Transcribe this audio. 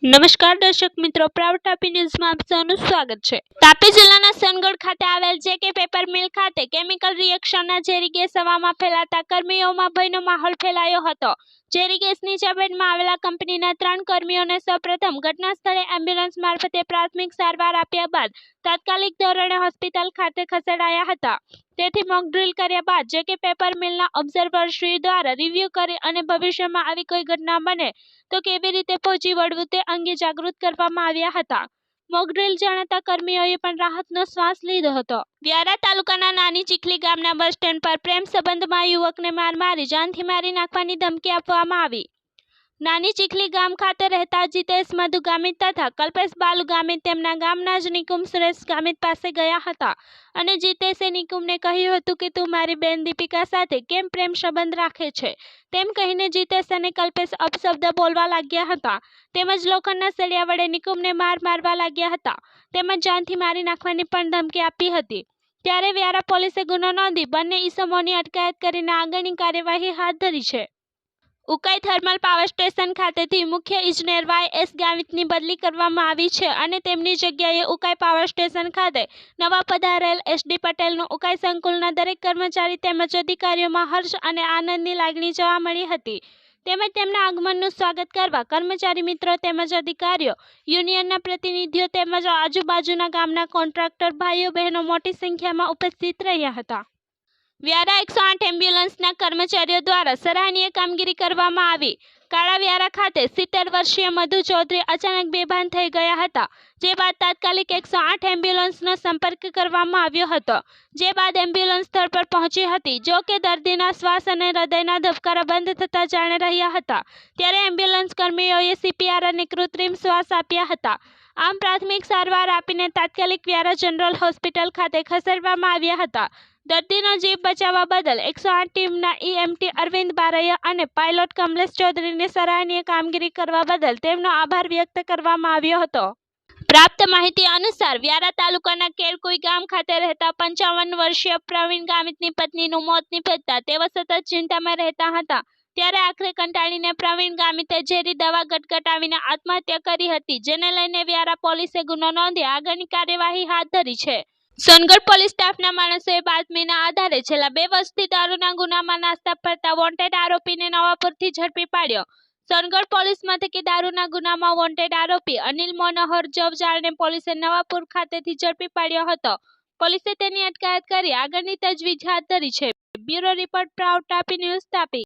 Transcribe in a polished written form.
નમસ્કાર દર્શક મિત્રો, પ્રાઉડ તાપી ન્યૂઝમાં આપ સૌનું સ્વાગત છે। તાપી જિલ્લાના સોનગઢ ખાતે આવેલ જેકે પેપર મિલ ખાતે કેમિકલ રિએક્શનના ઝેરી ગેસ હવામાં ફેલાતા કર્મીઓમાં ભયનો માહોલ ફેલાયો હતો। ઝેરી ગેસની ઝપેટમાં આવેલા કંપનીના 3 કર્મીઓને સૌપ્રથમ ઘટના સ્થળે એમ્બ્યુલન્સ મારફતે પ્રાથમિક સારવાર આપ્યા બાદ તાત્કાલિક ધોરણે હોસ્પિટલ ખાતે ખસેડાયા હતા। તેથી મોક ડ્રીલ કર્યા બાદ જેકે પેપર મિલના ઓબ્ઝર્વરશ્રી દ્વારા રિવ્યુ કરી અને ભવિષ્યમાં આવી કોઈ ઘટના બને તો કેવી રીતે પહોંચી વળવું તે અંગે જાગૃત કરવામાં આવ્યા હતા। મોક ડ્રીલ જણાતા કર્મીઓએ પણ રાહતનો શ્વાસ લીધો હતો। વ્યારા તાલુકાના નાની ચીખલી ગામના બસ સ્ટેન્ડ પર પ્રેમ સંબંધમાં યુવકને માર મારી જાનથી મારી નાખવાની ધમકી આપવામાં આવી। નાની ચીખલી ગામ ખાતે રહેતા જીતેશ મધુ ગામિત તથા કલ્પેશ બાલુ ગામિત તેમના ગામના જ નિકુમ સુરેશ ગામિત પાસે ગયા હતા અને જીતેશે નિકુમને કહ્યું હતું કે તું મારી બેન દીપિકા સાથે કેમ પ્રેમ સંબંધ રાખે છે તેમ કહીને જીતેશ અને કલ્પેશ અપશબ્દ બોલવા લાગ્યા હતા તેમજ લોખંડના સળિયા વડે નિકુમને મારવા લાગ્યા હતા તેમજ જાનથી મારી નાખવાની પણ ધમકી આપી હતી। ત્યારે વ્યારા પોલીસે ગુનો નોંધી બંને ઈસમોની અટકાયત કરીને આગળની કાર્યવાહી હાથ ધરી છે। ઉકાઈ થર્મલ પાવર સ્ટેશન ખાતેથી મુખ્ય ઇજનેર YS ગામિતની બદલી કરવામાં આવી છે અને તેમની જગ્યાએ ઉકાઈ પાવર સ્ટેશન ખાતે નવા પધારેલ SD પટેલનું ઉકાઈ સંકુલના દરેક કર્મચારી તેમજ અધિકારીઓમાં હર્ષ અને આનંદની લાગણી જોવા મળી હતી તેમજ તેમના આગમનનું સ્વાગત કરવા કર્મચારી મિત્રો તેમજ અધિકારીઓ, યુનિયનના પ્રતિનિધિઓ તેમજ આજુબાજુના ગામના કોન્ટ્રાક્ટર ભાઈઓ બહેનો મોટી સંખ્યામાં ઉપસ્થિત રહ્યા હતા। વ્યારા 108 એમ્બ્યુલન્સના કર્મચારીઓ દ્વારા સરાહનીય કામગીરી કરવામાં આવી। કાળા વ્યારા ખાતે 70 વર્ષીય મધુ ચૌધરી અચાનક બેભાન થઈ ગયા હતા જે બાદ તાત્કાલિક 108 એમ્બ્યુલન્સનો સંપર્ક કરવામાં આવ્યો હતો જે બાદ એમ્બ્યુલન્સ સ્થળ પર પહોંચી હતી। જો કે દર્દીના શ્વાસ અને હૃદયના ધબકારા બંધ થતા જાણી રહ્યા હતા ત્યારે એમ્બ્યુલન્સ કર્મીઓએ CPR અને કૃત્રિમ શ્વાસ આપ્યા હતા। આમ પ્રાથમિક સારવાર આપીને તાત્કાલિક વ્યારા જનરલ હોસ્પિટલ ખાતે ખસેડવામાં આવ્યા હતા। દર્દીનો જીવ બચાવવા બદલ 108 ટીમના EMT અરવિંદ બારૈયા અને પાયલોટ કમલેશ ચૌધરીને સરાહનીય કામગીરી કરવા બદલ તેમનો આભાર વ્યક્ત કરવામાં આવ્યો હતો। પ્રાપ્ત માહિતી અનુસાર વ્યારા તાલુકાના કેરકુઈ ગામ ખાતે રહેતા 55 વર્ષીય પ્રવીણ ગામિતની પત્નીનું મોત નીપજતા તેઓ સતત ચિંતામાં રહેતા હતા ત્યારે આખરે કંટાળીને પ્રવીણ ગામિતે ઝેરી દવા ગટગટાવીને આત્મહત્યા કરી હતી જેને લઈને વ્યારા પોલીસે ગુનો નોંધી આગળની કાર્યવાહી હાથ ધરી છે। સોનગઢ પોલીસ સ્ટાફના માણસોએ બાતમીના આધારે છેલ્લા 2 વર્ષથી દારૂના ગુનામાં નાસ્તા ફરતા વોન્ટેડ આરોપીને નવાપુરથી ઝડપી પાડ્યો। સોનગઢ પોલીસ મથકે દારૂના ગુનામાં વોન્ટેડ આરોપી અનિલ મનોહર જવજાળને પોલીસે નવાપુર ખાતેથી ઝડપી પાડ્યો હતો। પોલીસે તેની અટકાયત કરી આગળની તજવીજ હાથ ધરી છે। Bureau report, proud Tapi news, Tapi.